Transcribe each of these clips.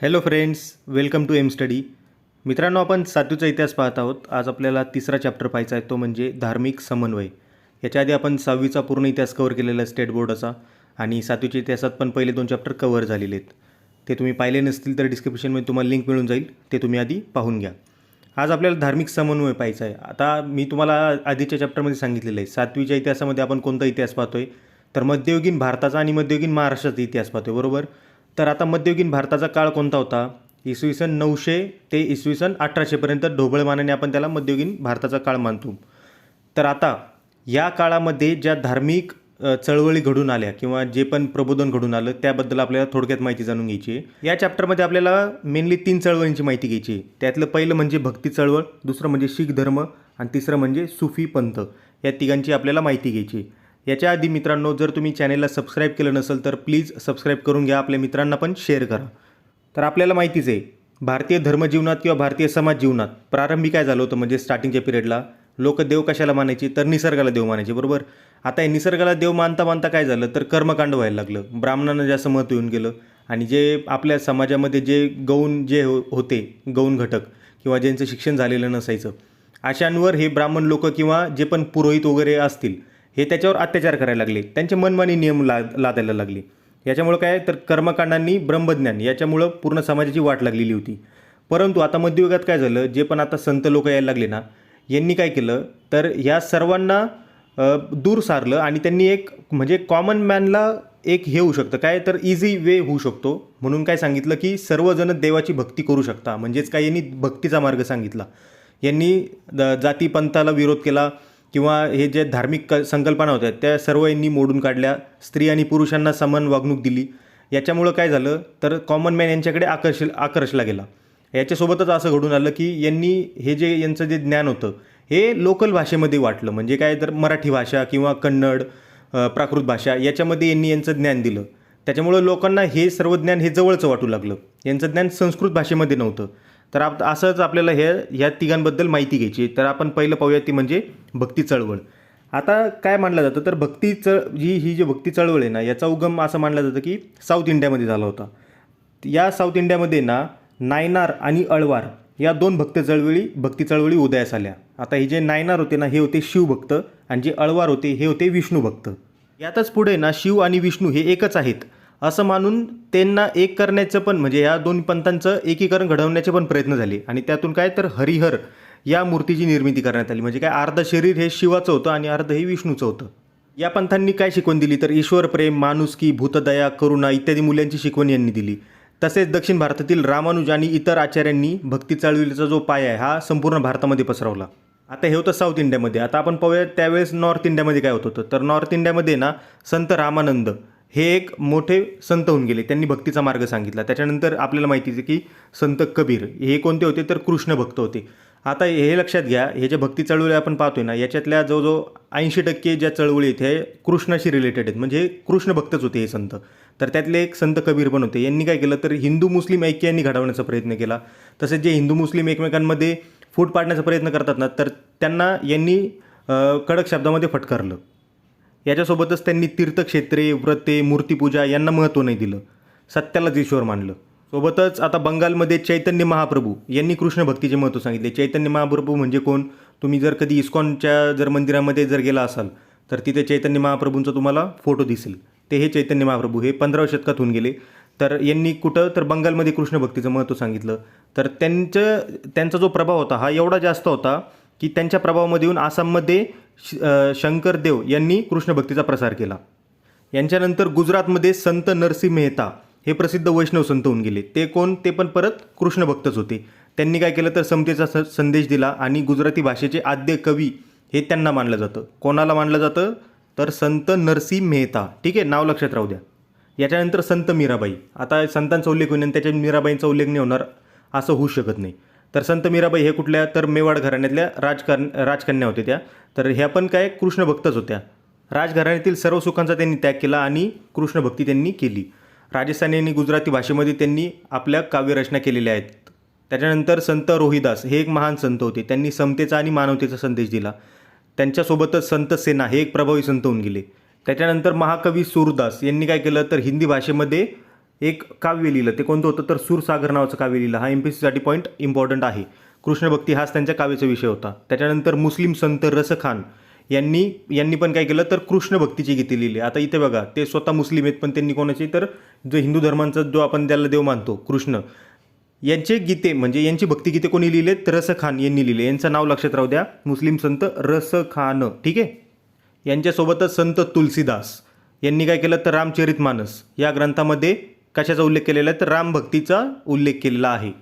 Hello friends, welcome to M study. मित्रांनो, आपण सातवीचा इतिहास पाहत आहोत. आज आपल्याला तिसरा चॅप्टर पाहायचा आहे, तो म्हणजे धार्मिक समन्वय. याच्या आधी आपण सहावीचा पूर्ण इतिहास कव्हर केलेला आहे स्टेट बोर्डाचा, आणि सातवीच्या इतिहासात पण पहिले 2 चॅप्टर कव्हर झालेले आहेत. ते तुम्ही पाहिले नसतील तर डिस्क्रिप्शनमध्ये तुम्हाला लिंक मिळून जाईल, ते तुम्ही आधी पाहून घ्या. आज आपल्याला धार्मिक समन्वय पाहायचा आहे. आता मी तुम्हाला आधीच्या चॅप्टरमध्ये सांगितलेलं आहे, सातवीच्या इतिहासामध्ये आपण कोणता इतिहास पाहतो आहे, तर मध्ययुगीन भारताचा आणि मध्ययुगीन महाराष्ट्राचा इतिहास पाहतो आहे, बरोबर. तर आता मध्ययुगीन भारताचा काळ कोणता होता? इसवी सन 900 ते इसवी सन 1800पर्यंत ढोबळमानाने आपण त्याला मध्ययुगीन भारताचा काळ मानतो. तर आता या काळामध्ये ज्या धार्मिक चळवळी घडून आल्या किंवा जे पण प्रबोधन घडून आलं त्याबद्दल आपल्याला थोडक्यात माहिती जाणून घ्यायची आहे. या चॅप्टरमध्ये आपल्याला मेनली 3 चळवळींची माहिती घ्यायची आहे. त्यातलं पहिलं म्हणजे भक्ती चळवळ, दुसरं म्हणजे शीख धर्म आणि तिसरं म्हणजे सुफी पंथ. या तिघांची आपल्याला माहिती घ्यायची आहे. याच्या आधी मित्रांनो, जर तुम्ही चॅनेलला सबस्क्राईब केलं नसेल तर प्लीज सबस्क्राईब करून घ्या, आपल्या मित्रांना पण शेअर करा. तर आपल्याला माहितीच आहे, भारतीय धर्मजीवनात किंवा भारतीय समाज जीवनात प्रारंभी काय झालं होतं, म्हणजे स्टार्टिंगच्या पिरियडला लोक देव कशाला मानायची, तर निसर्गाला देव मानायचे, बरोबर. आता हे निसर्गाला देव मानता मानता काय झालं, तर कर्मकांड व्हायला लागलं. ब्राह्मणांना जास्त महत्त्व येऊन गेलं, आणि जे आपल्या समाजामध्ये जे गौण जे होते, गौण घटक किंवा ज्यांचं शिक्षण झालेलं नसायचं, अशांवर हे ब्राह्मण लोक किंवा जे पण पुरोहित वगैरे असतील, हे त्याच्यावर अत्याचार करायला लागले. त्यांचे मनमानी नियम लादायला लागले. याच्यामुळं काय, तर कर्मकांडांनी ब्रह्मज्ञान याच्यामुळं पूर्ण समाजाची वाट लागलेली होती. परंतु आता मध्ययुगात काय झालं, जे पण आता संत लोक यायला लागले ना, यांनी काय केलं, तर ह्या सर्वांना दूर सारलं, आणि त्यांनी एक म्हणजे कॉमन मॅनला एक हे होऊ शकतं काय, तर इझी वे होऊ शकतो म्हणून काय सांगितलं, की सर्वजण देवाची भक्ती करू शकता. म्हणजेच काय, यांनी भक्तीचा मार्ग सांगितला. यांनी जातीपंथाला विरोध केला, किंवा हे जे धार्मिक संकल्पना होत्या त्या सर्व यांनी मोडून काढल्या. स्त्री आणि पुरुषांना समान वागणूक दिली. याच्यामुळं काय झालं, तर कॉमन मॅन यांच्याकडे आकर्षला गेला. याच्यासोबतच असं घडून आलं, की यांनी हे जे यांचं जे ज्ञान होतं हे लोकल भाषेमध्ये वाटलं. म्हणजे काय, तर मराठी भाषा किंवा कन्नड, प्राकृत भाषा याच्यामध्ये यांनी यांचं ज्ञान दिलं. त्याच्यामुळं लोकांना हे सर्व ज्ञान हे जवळचं वाटू लागलं. यांचं ज्ञान संस्कृत भाषेमध्ये नव्हतं. तर असंच आपल्याला ह्या तिघांबद्दल माहिती घ्यायची. तर आपण पहिलं पाहूया, ती म्हणजे भक्ती चळवळ. आता काय मानलं जातं, तर ही जी भक्ती चळवळ आहे ना, याचा उगम असं मानलं जातं की साऊथ इंडियामध्ये झाला होता. या साऊथ इंडियामध्ये ना नायनार आणि अळवार या 2 भक्ती चळवळी उदयास आल्या. आता हे जे नायनार होते ना, हे होते शिवभक्त, आणि जे अळवार होते हे होते विष्णुभक्त. यातच पुढे ना शिव आणि विष्णू हे एकच आहेत असं मानून त्यांना एक करण्याचं पण, म्हणजे या 2 पंथांचं एकीकरण घडवण्याचे पण प्रयत्न झाले. आणि त्यातून काय, तर हरिहर या मूर्तीची निर्मिती करण्यात आली. म्हणजे काय, अर्ध शरीर हे शिवाचं होतं आणि अर्ध हे विष्णूचं होतं. या पंथांनी काय शिकवण दिली, तर ईश्वर प्रेम, माणुसकी, भूतदया, करुणा इत्यादी मूल्यांची शिकवण यांनी दिली. तसेच दक्षिण भारतातील रामानुज आणि इतर आचार्यांनी भक्ती चळवळीचा जो पाया आहे हा संपूर्ण भारतामध्ये पसरवला. आता हे होतं साऊथ इंडियामध्ये. आता आपण पाहूया त्यावेळेस नॉर्थ इंडियामध्ये काय होत होतं. तर नॉर्थ इंडियामध्ये ना संत रामानंद हे एक मोठे संत होऊन गेले. त्यांनी भक्तीचा मार्ग सांगितला. त्याच्यानंतर आपल्याला माहितीच आहे की संत कबीर हे कोणते होते, तर कृष्ण भक्त होते. आता हे लक्षात घ्या, हे जे भक्ती चळवळी आपण पाहतोय ना, याच्यातल्या जवळजवळ 80% ज्या चळवळी आहेत हे कृष्णाशी रिलेटेड आहेत. म्हणजे कृष्ण भक्तच होते हे संत. तर त्यातले एक संत कबीर पण होते. यांनी काय केलं, तर हिंदू मुस्लिम ऐक्य यांनी घडवण्याचा प्रयत्न केला. तसेच जे हिंदू मुस्लिम एकमेकांमध्ये फूट पाडण्याचा प्रयत्न करतात ना, तर त्यांना यांनी कडक शब्दामध्ये फटकारलं. याच्यासोबतच त्यांनी तीर्थक्षेत्रे, व्रते, मूर्तीपूजा यांना महत्त्व नाही दिलं. सत्यालाच ईश्वर मानलं. सोबतच आता बंगालमध्ये चैतन्य महाप्रभू यांनी कृष्ण भक्तीचे महत्त्व सांगितले. चैतन्य महाप्रभू म्हणजे कोण, तुम्ही जर कधी इस्कॉनच्या जर मंदिरामध्ये जर गेला असाल तर तिथे चैतन्य महाप्रभूंचा तुम्हाला फोटो दिसेल. ते हे चैतन्य महाप्रभू हे 15व्या शतकात होऊन गेले. तर यांनी कुठं, तर बंगालमध्ये कृष्ण भक्तीचं महत्त्व सांगितलं. तर त्यांचा जो प्रभाव होता हा एवढा जास्त होता की त्यांच्या प्रभावामध्ये येऊन आसाममध्ये शंकरदेव यांनी कृष्ण भक्तीचा प्रसार केला. यांच्यानंतर गुजरातमध्ये संत नरसिंह मेहता हे प्रसिद्ध वैष्णव संत होऊन गेले. ते कोण, ते पण परत कृष्ण भक्तच होते. त्यांनी काय केलं, तर समतेचा संदेश दिला, आणि गुजराती भाषेचे आद्य कवी हे त्यांना मानलं जातं. कोणाला मानलं जातं, तर संत नरसिंह मेहता. ठीक आहे, नाव लक्षात राहू द्या. याच्यानंतर संत मीराबाई. आता संतांचा उल्लेख होईल आणि त्याच्यात मीराबाईंचा उल्लेख नाही होणार असं होऊ शकत नाही. तर संत मीराबाई हे कुठल्या, तर मेवाड घराण्यातल्या राजकन्या होत्या त्या. तर ह्या पण काय कृष्ण भक्तच होत्या. राजघराण्यातील सर्व सुखांचा त्यांनी त्याग केला आणि कृष्ण भक्ती त्यांनी केली. राजस्थानी आणि गुजराती भाषेमध्ये त्यांनी आपल्या काव्यरचना केलेल्या आहेत. त्याच्यानंतर संत रोहिदास हे एक महान संत होते. त्यांनी समतेचा आणि मानवतेचा संदेश दिला. त्यांच्यासोबतच संत सेना हे एक प्रभावी संत होऊन गेले. त्याच्यानंतर महाकवी सूरदास यांनी काय केलं, तर हिंदी भाषेमध्ये एक काव्य लिहिलं. ते कोणतं होतं तर सूरसागर नावाचं काव्य लिहिलं. हा MPSCसाठी पॉईंट इम्पॉर्टंट आहे. कृष्णभक्ती हाच त्यांच्या काव्याचा विषय होता. त्याच्यानंतर मुस्लिम संत रसखान यांनी पण काय केलं तर कृष्णभक्तीची गीते लिहिली. आता इथे बघा, ते स्वतः मुस्लिम आहेत, पण त्यांनी कोणाची तर जो हिंदू धर्मांचा जो आपण त्याला देव मानतो कृष्ण, यांचे गीते म्हणजे यांची भक्तिगीते कोणी लिहिले तर रसखान यांनी लिहिले. यांचं नाव लक्षात राहू द्या, मुस्लिम संत रसखान. ठीक आहे. यांच्यासोबतच संत तुलसीदास यांनी काय केलं तर रामचरितमानस या ग्रंथामध्ये कशाचा उल्लेख केलेला आहे तर रामभक्तीचा उल्लेख केलेला आहे.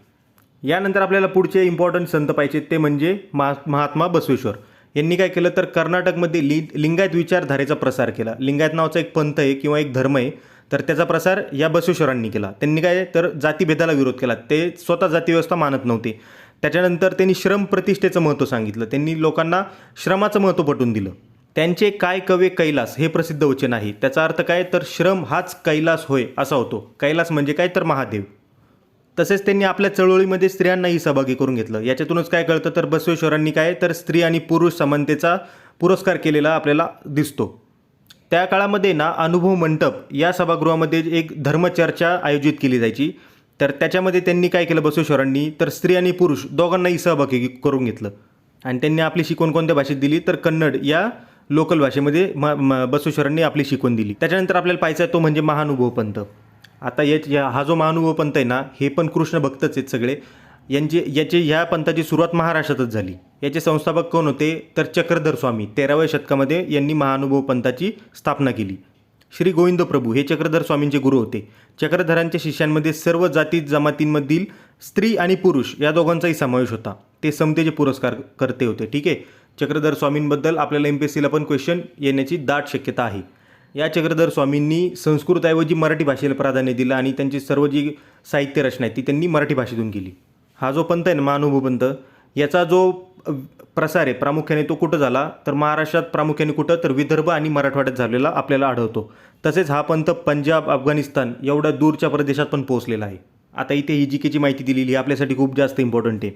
यानंतर आपल्याला पुढचे इम्पॉर्टंट संत पाहिजे ते म्हणजे महात्मा बसवेश्वर. यांनी काय केलं तर कर्नाटकमध्ये लिंगायत विचारधारेचा प्रसार केला. लिंगायत नावाचा एक पंथ आहे किंवा एक धर्म आहे, तर त्याचा प्रसार या बसवेश्वरांनी केला. त्यांनी काय तर जातीभेदाला विरोध केला. ते स्वतः जातीव्यवस्था मानत नव्हते. त्याच्यानंतर त्यांनी श्रम प्रतिष्ठेचं महत्त्व सांगितलं. त्यांनी लोकांना श्रमाचं महत्त्व पटवून दिलं. त्यांचे काय कवे कैलास हे प्रसिद्ध वचन आहे. त्याचा अर्थ काय तर श्रम हाच कैलास होय असा होतो. कैलास म्हणजे काय तर महादेव. तसेच त्यांनी आपल्या चळवळीमध्ये स्त्रियांनाही सहभागी करून घेतलं. याच्यातूनच काय कळतं तर बसवेश्वरांनी काय तर स्त्री आणि पुरुष समानतेचा पुरस्कार केलेला आपल्याला दिसतो. त्या काळामध्ये ना अनुभव मंडप या सभागृहामध्ये एक धर्मचर्चा आयोजित केली जायची. तर त्याच्यामध्ये त्यांनी काय केलं बसवेश्वरांनी तर स्त्री आणि पुरुष दोघांनाही सहभागी करून घेतलं. आणि त्यांनी आपली शिकवण कोणत्या भाषेत दिली तर कन्नड या लोकल भाषेमध्ये बसवेश्वरांनी आपली शिकवण दिली. त्याच्यानंतर आपल्याला पाहायचा आहे तो म्हणजे महानुभव पंथ. आता हा जो महानुभव पंथ आहे ना, हे पण कृष्ण भक्तच आहेत सगळे. ह्या पंथाची सुरुवात महाराष्ट्रातच झाली. याचे संस्थापक कोण होते तर चक्रधर स्वामी 13व्या शतकामध्ये यांनी महानुभव पंथाची स्थापना केली. श्री गोविंद प्रभू हे चक्रधर स्वामींचे गुरु होते. चक्रधरांच्या शिष्यांमध्ये सर्व जाती जमातींमधील स्त्री आणि पुरुष या दोघांचाही समावेश होता. ते समतेचे पुरस्कार करते होते. ठीक आहे. चक्रधर स्वामींबद्दल आपल्याला MPSCला पण क्वेश्चन येण्याची दाट शक्यता आहे. या चक्रधर स्वामींनी संस्कृतऐवजी मराठी भाषेला प्राधान्य दिलं आणि त्यांची सर्व जी साहित्य रचना आहे ती त्यांनी मराठी भाषेतून केली. हा जो पंथ आहे ना महानुभव पंथ, याचा जो प्रसार आहे प्रामुख्याने तो कुठं झाला तर महाराष्ट्रात प्रामुख्याने कुठं तर विदर्भ आणि मराठवाड्यात झालेला आपल्याला आढळतो. तसेच हा पंथ पंजाब अफगाणिस्तान एवढ्या दूरच्या प्रदेशात पण पोहोचलेला आहे. आता इथे ही GKची माहिती दिलेली आपल्यासाठी खूप जास्त इम्पॉर्टंट आहे.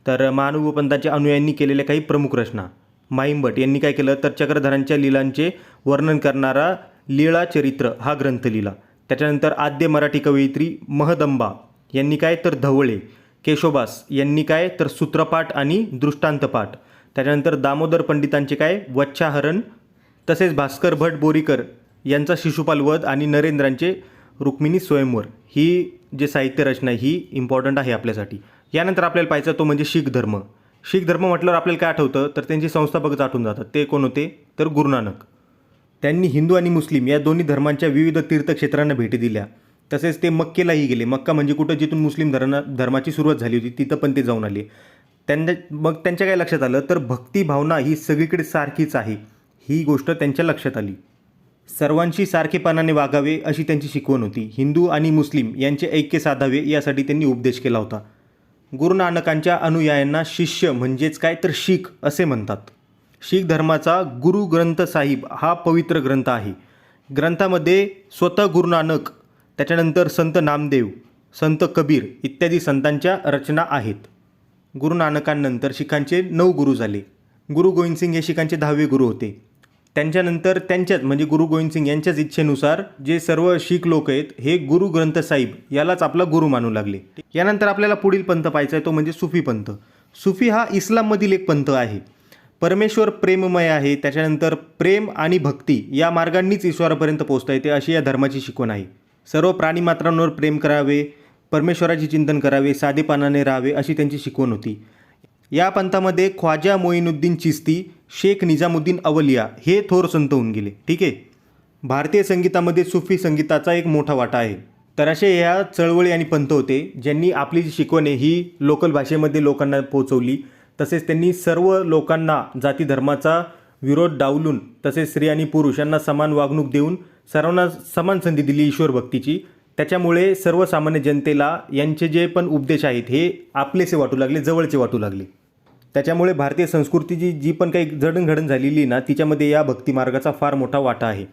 तर महानुभव पंथाच्या अनुयायांनी केलेल्या काही प्रमुख रचना. माईंभट यांनी काय केलं तर चक्रधरांच्या लीलांचे वर्णन करणारा लीळा चरित्र हा ग्रंथ लिहिला. त्याच्यानंतर आद्य मराठी कवयित्री महदंबा यांनी काय तर धवळे. केशोबास यांनी काय तर सूत्रपाठ आणि दृष्टांतपाठ. त्याच्यानंतर दामोदर पंडितांचे काय वच्छाहरण. तसेच भास्कर भट बोरीकर यांचा शिशुपाल वध आणि नरेंद्रांचे रुक्मिणी स्वयंवर ही जे साहित्य रचना ही इम्पॉर्टंट आहे आपल्यासाठी. यानंतर आपल्याला पाहायचं तो म्हणजे शीख धर्म. शीख धर्म म्हटल्यावर आपल्याला काय आठवतं तर त्यांचे संस्थापकच आठवून जातात. ते कोण होते तर गुरु नानक. त्यांनी हिंदू आणि मुस्लिम या दोन्ही धर्मांच्या विविध तीर्थक्षेत्रांना भेटी दिल्या. तसेच ते मक्केलाही गेले. मक्का म्हणजे कुठं जिथून मुस्लिम धर्माची सुरुवात झाली होती तिथं पण ते जाऊन आले. मग त्यांच्या काय लक्षात आलं तर भक्तिभावना ही सगळीकडे सारखीच आहे ही गोष्ट त्यांच्या लक्षात आली. सर्वांशी सारखेपणाने वागावे अशी त्यांची शिकवण होती. हिंदू आणि मुस्लिम यांचे ऐक्य साधावे यासाठी त्यांनी उपदेश केला होता. गुरु नानकांच्या अनुयायांना शिष्य म्हणजेच काय तर शीख असे म्हणतात. शीख धर्माचा गुरु ग्रंथ साहिब हा पवित्र ग्रंथ आहे. ग्रंथामध्ये स्वतः गुरु नानक, त्याच्यानंतर संत नामदेव, संत कबीर इत्यादी संतांच्या रचना आहेत. गुरु नानकांनंतर शिखांचे 9 गुरु झाले. गुरु गोविंद सिंग हे शिखांचे 10वे गुरु होते. त्यांच्यानंतर त्यांच्याच म्हणजे गुरु गोविंद सिंग यांच्याच इच्छेनुसार जे सर्व शीख लोक आहेत हे गुरु ग्रंथ साहिब यालाच आपला गुरु मानू लागले. यानंतर आपल्याला पुढील पंथ पाहायचा आहे तो म्हणजे सुफी पंथ. सुफी हा इस्लाममधील एक पंथ आहे. परमेश्वर प्रेममय आहे. त्याच्यानंतर प्रेम आणि भक्ती या मार्गांनीच ईश्वरापर्यंत पोहोचता येते अशी या धर्माची शिकवण आहे. सर्व प्राणीमात्रांवर प्रेम करावे, परमेश्वराचे चिंतन करावे, साधेपणाने राहावे अशी त्यांची शिकवण होती. या पंथामध्ये ख्वाजा मोईनुद्दीन चिस्ती, शेख निजामुद्दीन अवलिया हे थोर संत होऊन गेले. ठीक आहे. भारतीय संगीतामध्ये सुफी संगीताचा एक मोठा वाटा आहे. तर असे ह्या चळवळी आणि पंथ होते ज्यांनी आपली जी शिकवण आहे ही लोकल भाषेमध्ये लोकांना पोहोचवली. तसेच त्यांनी सर्व लोकांना जाती धर्माचा विरोध डावलून तसेच स्त्री आणि पुरुष यांना समान वागणूक देऊन सर्वांना समान संधी दिली ईश्वर भक्तीची. त्याच्यामुळे सर्वसामान्य जनतेला यांचे जे पण उपदेश आहेत हे आपलेसे वाटू लागले, जवळचे वाटू लागले. त्याच्यामुळे भारतीय संस्कृतीची जी पण काही जडणघडण झालेली ना तिच्यामध्ये या भक्तिमार्गाचा फार मोठा वाटा आहे.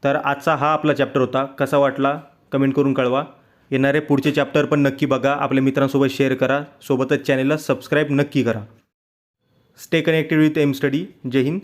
तर आजचा हा आपला चॅप्टर होता. कसा वाटला कमेंट करून कळवा. येणारे पुढचे चॅप्टर पण नक्की बघा. आपल्या मित्रांसोबत शेअर करा. सोबतच चॅनेलला सबस्क्राईब नक्की करा. Stay connected with M study. जय हिंद.